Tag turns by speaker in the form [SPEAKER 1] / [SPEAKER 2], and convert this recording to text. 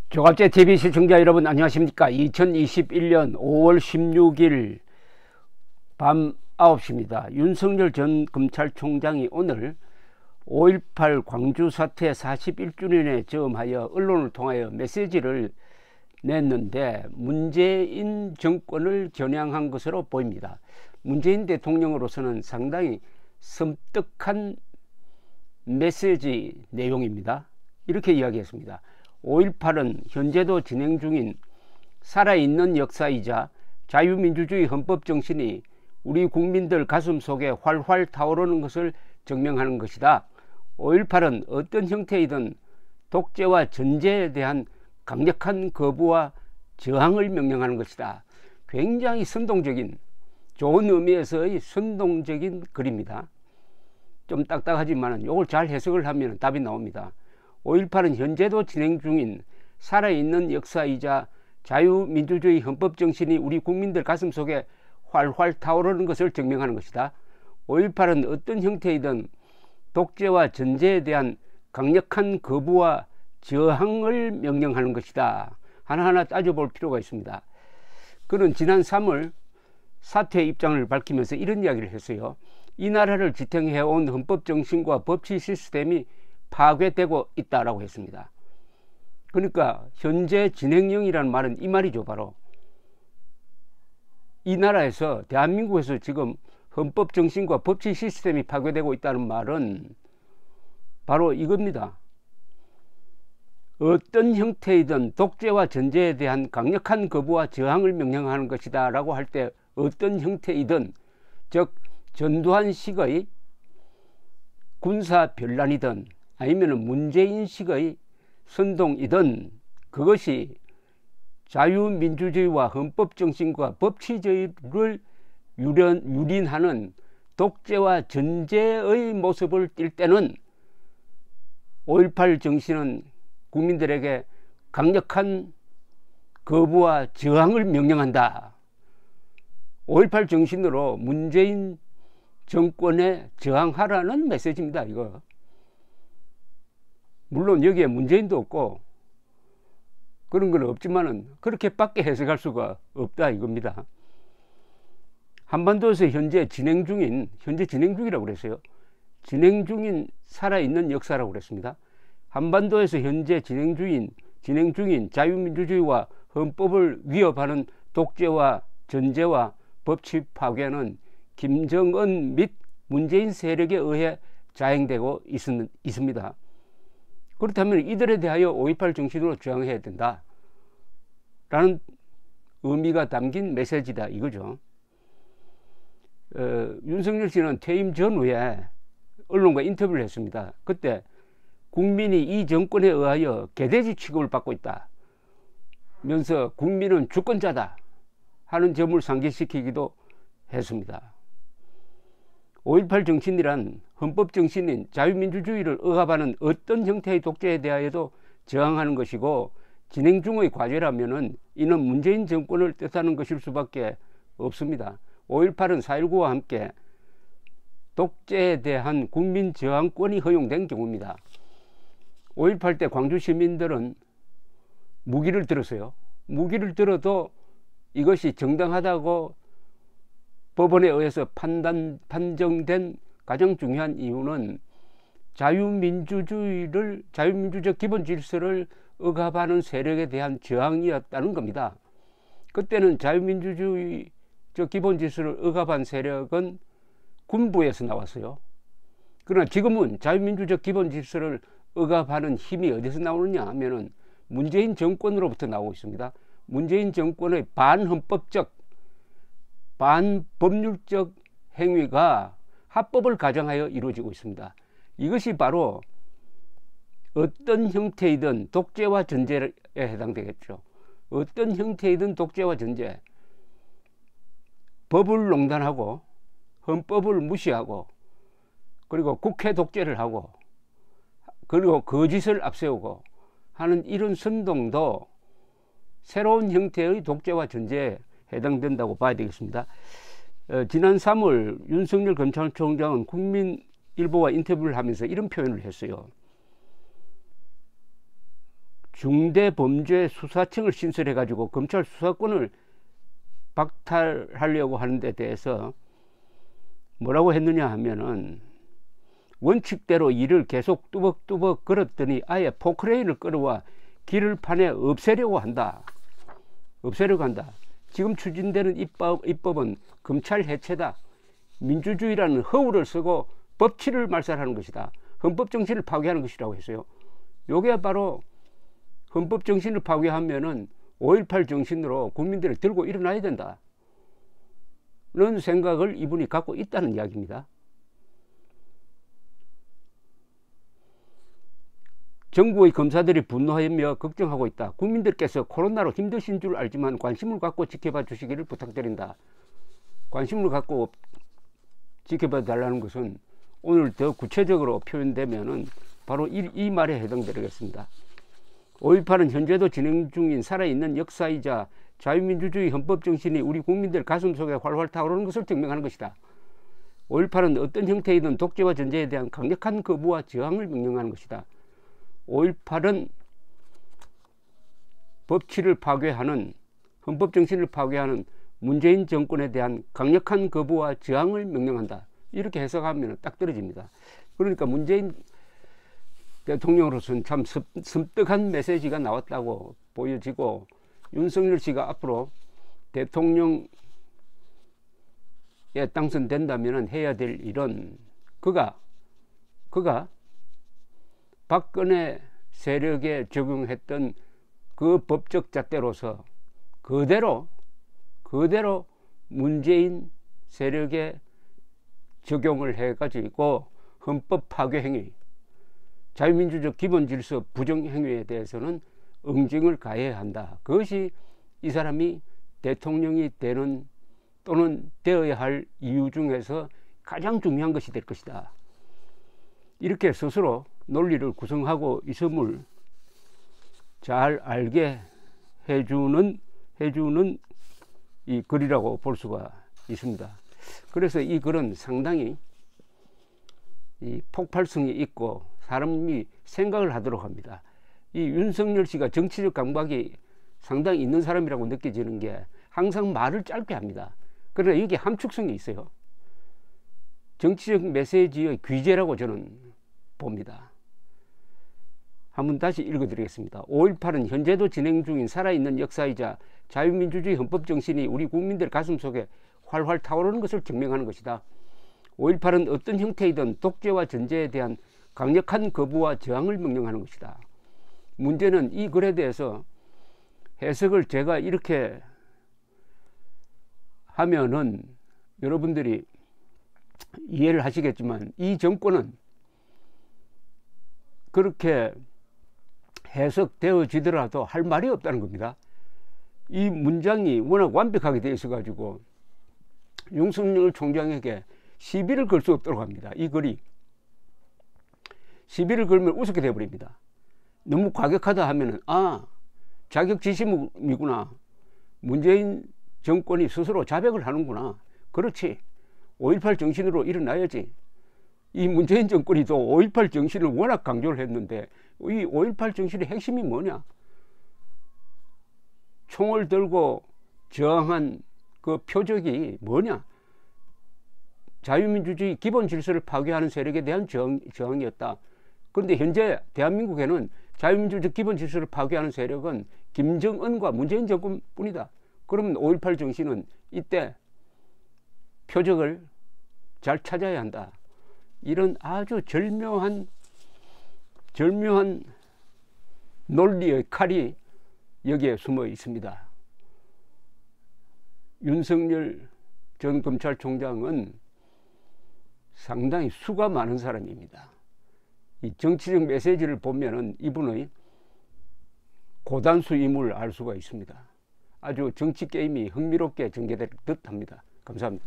[SPEAKER 1] 조갑제 TV 시청자 여러분 안녕하십니까. 2021년 5월 16일 밤 9시입니다. 윤석열 전 검찰총장이 오늘 5.18 광주 사태 41주년에 즈음하여 언론을 통하여 메시지를 냈는데 문재인 정권을 겨냥한 것으로 보입니다. 문재인 대통령으로서는 상당히 섬뜩한 메시지 내용입니다. 이렇게 이야기했습니다. 5.18은 현재도 진행 중인 살아있는 역사이자 자유민주주의 헌법정신이 우리 국민들 가슴 속에 활활 타오르는 것을 증명하는 것이다. 5.18은 어떤 형태이든 독재와 전제에 대한 강력한 거부와 저항을 명령하는 것이다. 굉장히 선동적인, 좋은 의미에서의 선동적인 글입니다. 좀 딱딱하지만 이걸 잘 해석을 하면 답이 나옵니다. 5.18은 현재도 진행 중인 살아있는 역사이자 자유민주주의 헌법정신이 우리 국민들 가슴 속에 활활 타오르는 것을 증명하는 것이다. 5.18은 어떤 형태이든 독재와 전제에 대한 강력한 거부와 저항을 명령하는 것이다. 하나하나 따져볼 필요가 있습니다. 그는 지난 3월 사퇴 입장을 밝히면서 이런 이야기를 했어요. 이 나라를 지탱해온 헌법정신과 법치 시스템이 파괴되고 있다라고 했습니다. 그러니까 현재 진행형이라는 말은 이 말이죠. 바로 이 나라에서, 대한민국에서 지금 헌법정신과 법치 시스템이 파괴되고 있다는 말은 바로 이겁니다. 어떤 형태이든 독재와 전제에 대한 강력한 거부와 저항을 명령하는 것이다 라고 할 때 어떤 형태이든, 즉 전두환식의 군사 변란이든 아니면 문재인식의 선동이든 그것이 자유민주주의와 헌법정신과 법치주의를 유린하는 독재와 전제의 모습을 띌 때는 5.18 정신은 국민들에게 강력한 거부와 저항을 명령한다. 5.18 정신으로 문재인 정권에 저항하라는 메시지입니다. 이거 물론 여기에 문재인도 없고 그런 건 없지만은 그렇게밖에 해석할 수가 없다 이겁니다. 한반도에서 현재 진행 중이라고 그랬어요. 진행 중인 살아있는 역사라고 그랬습니다. 한반도에서 현재 진행 중인 자유민주주의와 헌법을 위협하는 독재와 전제와 법치 파괴는 김정은 및 문재인 세력에 의해 자행되고 있습니다. 그렇다면 이들에 대하여 5.18 정신으로 저항해야 된다 라는 의미가 담긴 메시지다 이거죠. 윤석열 씨는 퇴임 전후에 언론과 인터뷰를 했습니다. 그때 국민이 이 정권에 의하여 개돼지 취급을 받고 있다 면서 국민은 주권자다 하는 점을 상기시키기도 했습니다. 5.18 정신이란 헌법 정신인 자유민주주의를 억압하는 어떤 형태의 독재에 대하여도 저항하는 것이고, 진행 중의 과제라면은 이는 문재인 정권을 뜻하는 것일 수밖에 없습니다. 5.18은 4.19와 함께 독재에 대한 국민 저항권이 허용된 경우입니다. 5.18 때 광주 시민들은 무기를 들었어요. 무기를 들어도 이것이 정당하다고 법원에 의해서 판정된 가장 중요한 이유는 자유민주적 기본 질서를 억압하는 세력에 대한 저항이었다는 겁니다. 그때는 자유민주주의적 기본 질서를 억압한 세력은 군부에서 나왔어요. 그러나 지금은 자유민주적 기본 질서를 억압하는 힘이 어디서 나오느냐 하면은 문재인 정권으로부터 나오고 있습니다. 문재인 정권의 반헌법적, 반법률적 행위가 합법을 가정하여 이루어지고 있습니다. 이것이 바로 어떤 형태이든 독재와 전제에 해당되겠죠. 어떤 형태이든 독재와 전제, 법을 농단하고 헌법을 무시하고 그리고 국회 독재를 하고 그리고 거짓을 앞세우고 하는 이런 선동도 새로운 형태의 독재와 전제에 해당된다고 봐야 되겠습니다. 지난 3월 윤석열 검찰총장은 국민일보와 인터뷰를 하면서 이런 표현을 했어요. 중대범죄수사청을 신설해 가지고 검찰 수사권을 박탈하려고 하는 데 대해서 뭐라고 했느냐 하면은, 원칙대로 일을 계속 뚜벅뚜벅 걸었더니 아예 포크레인을 끌어와 길판에 없애려고 한다. 지금 추진되는 입법은 검찰 해체다. 민주주의라는 허울을 쓰고 법치를 말살하는 것이다. 헌법 정신을 파괴하는 것이라고 했어요. 요게 바로 헌법 정신을 파괴하면은 5.18 정신으로 국민들이 들고 일어나야 된다. 는 생각을 이분이 갖고 있다는 이야기입니다. 정부의 검사들이 분노하며 걱정하고 있다. 국민들께서 코로나로 힘드신 줄 알지만 관심을 갖고 지켜봐 주시기를 부탁드린다. 관심을 갖고 지켜봐 달라는 것은 오늘 더 구체적으로 표현되면은 바로 이 말에 해당되겠습니다. 5.18은 현재도 진행 중인 살아있는 역사이자 자유민주주의 헌법 정신이 우리 국민들 가슴속에 활활 타오르는 것을 증명하는 것이다. 5.18은 어떤 형태이든 독재와 전제에 대한 강력한 거부와 저항을 명령하는 것이다. 5.18은 법치를 파괴하는, 헌법 정신을 파괴하는 문재인 정권에 대한 강력한 거부와 저항을 명령한다. 이렇게 해석하면 딱 떨어집니다. 그러니까 문재인 대통령으로서는 참 섬뜩한 메시지가 나왔다고 보여지고, 윤석열 씨가 앞으로 대통령에 당선된다면 해야 될 일은 그가 박근혜 세력에 적용했던 그 법적 잣대로서 그대로 문재인 세력에 적용을 해가지고 헌법 파괴 행위, 자유민주적 기본질서 부정 행위에 대해서는 응징을 가해야 한다. 그것이 이 사람이 대통령이 되는 또는 되어야 할 이유 중에서 가장 중요한 것이 될 것이다. 이렇게 스스로 논리를 구성하고 있음을 잘 알게 해주는 이 글이라고 볼 수가 있습니다. 그래서 이 글은 상당히 이 폭발성이 있고 사람이 생각을 하도록 합니다. 이 윤석열 씨가 정치적 감각이 상당히 있는 사람이라고 느껴지는 게 항상 말을 짧게 합니다. 그러나 여기 함축성이 있어요. 정치적 메시지의 귀재라고 저는 봅니다. 한번 다시 읽어드리겠습니다. 5.18은 현재도 진행 중인 살아있는 역사이자 자유민주주의 헌법 정신이 우리 국민들 가슴속에 활활 타오르는 것을 증명하는 것이다. 5.18은 어떤 형태이든 독재와 전제에 대한 강력한 거부와 저항을 명령하는 것이다. 문제는 이 글에 대해서 해석을 제가 이렇게 하면은 여러분들이 이해를 하시겠지만, 이 정권은 그렇게 해석되어지더라도 할 말이 없다는 겁니다. 이 문장이 워낙 완벽하게 되어 있어 가지고 윤석열 총장에게 시비를 걸 수 없도록 합니다. 이 글이 시비를 걸면 우습게 되어버립니다. 너무 과격하다 하면은 자격지심이구나, 문재인 정권이 스스로 자백을 하는구나, 그렇지, 5.18 정신으로 일어나야지. 이 문재인 정권이 또 5.18 정신을 워낙 강조를 했는데, 이 5.18 정신의 핵심이 뭐냐? 총을 들고 저항한 그 표적이 뭐냐? 자유민주주의 기본 질서를 파괴하는 세력에 대한 저항이었다. 그런데 현재 대한민국에는 자유민주주의 기본 질서를 파괴하는 세력은 김정은과 문재인 정권뿐이다. 그러면 5.18 정신은 이때 표적을 잘 찾아야 한다. 이런 아주 절묘한 논리의 칼이 여기에 숨어 있습니다. 윤석열 전 검찰총장은 상당히 수가 많은 사람입니다. 이 정치적 메시지를 보면은 이분의 고단수임을 알 수가 있습니다. 아주 정치 게임이 흥미롭게 전개될 듯합니다. 감사합니다.